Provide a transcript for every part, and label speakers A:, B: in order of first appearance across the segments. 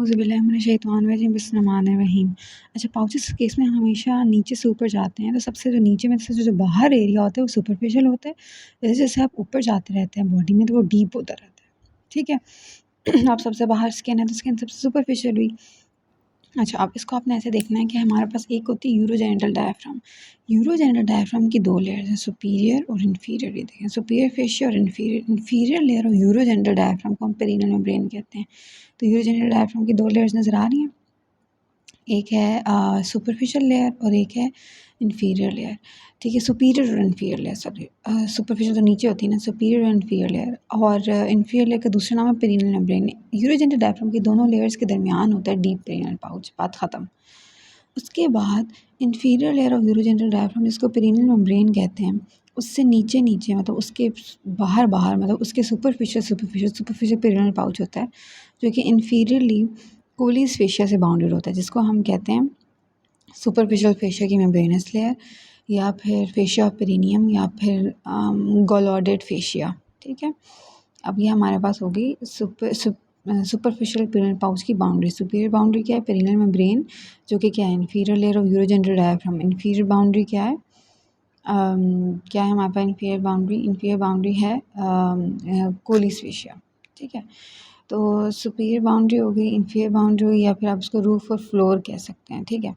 A: औज़ुबिल्लाहिमिनश्शैतानिर्रजीम बिस्मिल्लाहिर्रहमानिर्रहीम। अच्छा, pouches case में हम हमेशा नीचे से ऊपर जाते हैं, तो सबसे जो नीचे में से जो बाहर एरिया होता है वो सुपरफिशियल होता है। जैसे-जैसे आप ऊपर जाते रहते हैं बॉडी में तो वो डीप होता रहता है, ठीक है? अब सबसे बाहर स्किन है तो स्किन सबसे सुपरफिशियल हुई। अच्छा, अब इसको आपने ऐसे देखना है कि हमारे पास एक होती है यूरोजेनिटल डायफ्राम। यूरोजेनिटल डायफ्राम की 2 लेयर्स हैं, सुपीरियर और इन्फीरियर। ये देखें, सुपीरियर फेशिया और inferior. Inferior layer of urogenital diaphragm को हम पेरिनियल मेम्ब्रेन कहते हैं। तो यूरोजेनिटल डायफ्राम की 2 लेयर्स नज़र आ रही हैं। एक है सुपरफिशियल लेयर और एक है इन्फीरियर लेयर, ठीक है? सुपीरियर और इन्फीरियर लेयर, सॉरी, सुपरफिशियल तो नीचे होती है ना, सुपीरियर और इन्फीरियर लेयर। और इन्फीरियर लेयर का दूसरा नाम है पेरिनियल मेम्ब्रेन। यूरोजेनिटल डायफ्राम की दोनों लेयर्स के दरमियान होता है डीप पेरिनियल पाउच, बात ख़त्म। उसके बाद inferior layer of urogenital diaphragm, जिसको पेरिनियल मेम्ब्रेन कहते हैं, उससे नीचे मतलब उसके बाहर मतलब उसके सुपरफिशियल पेरिनियल पाउच होता है, जो कि इन्फीरियरली कोलिस फेशिया से बाउंडेड होता है, जिसको हम कहते हैं सुपरफिशियल फेशिया की मेम्ब्रेनस लेयर, या फिर फेशिया ऑफ पेरिनियम, या फिर गॉलॉइडेड फेशिया, ठीक है? अब ये हमारे पास होगी सुपरफिशियल पेरिनियल पाउच की बाउंड्री। सुपीरियर बाउंड्री क्या है? पेरिनियल मेम्ब्रेन, जो कि क्या है? Inferior layer of urogenital diaphragm. Inferior boundary क्या है? क्या है हमारे पास इन्फीरियर बाउंड्री? इन्फीरियर बाउंड्री है कोलिस फेशिया, ठीक है? तो सुपीरियर बाउंड्री हो गई, इन्फीरियर बाउंड्री हुई, या फिर आप इसको रूफ और फ्लोर कह सकते हैं, ठीक है?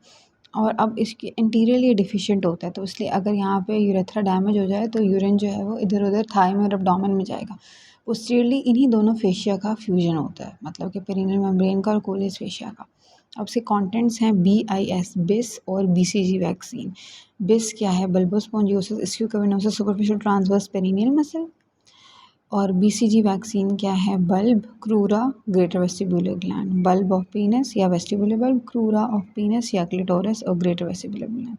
A: और अब इसके इंटीरियरली डिफिशिएंट होता है, तो इसलिए अगर यहाँ पे यूरेथ्रा डैमेज हो जाए तो यूरिन जो है वो इधर उधर थाई में और एब्डोमेन में जाएगा। पोस्टीरियरली इन्हीं दोनों फेशिया का फ्यूजन होता है, मतलब कि पेरिनियल मेम्ब्रेन का और कोलिस फेशिया का। अब इसके कंटेंट्स हैं BIS, बिस और BCG वैक्सीन। बिस क्या है? Bulbospongiosus ischiocavernosus superficial transverse perineal muscle. और BCG वैक्सीन क्या है? Bulb, crura, greater vestibular gland. Bulb of penis या vestibular bulb, crura of penis या क्लिटोरस और ग्रेटर वेस्टिबुलर ग्लैंड।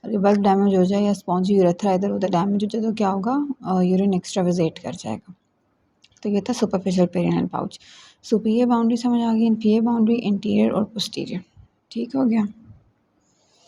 A: और ये बल्ब डैमेज हो जाए या स्पॉन्जी यूरेथ्रा इधर उधर डैमेज हो जाए तो क्या होगा? यूरिन एक्स्ट्राविजेट कर जाएगा। तो ये था superficial perineal pouch. Superior boundary समझ आ गई, इन्फीरियर बाउंड्री, इंटीरियर और पोस्टीरियर, ठीक हो गया?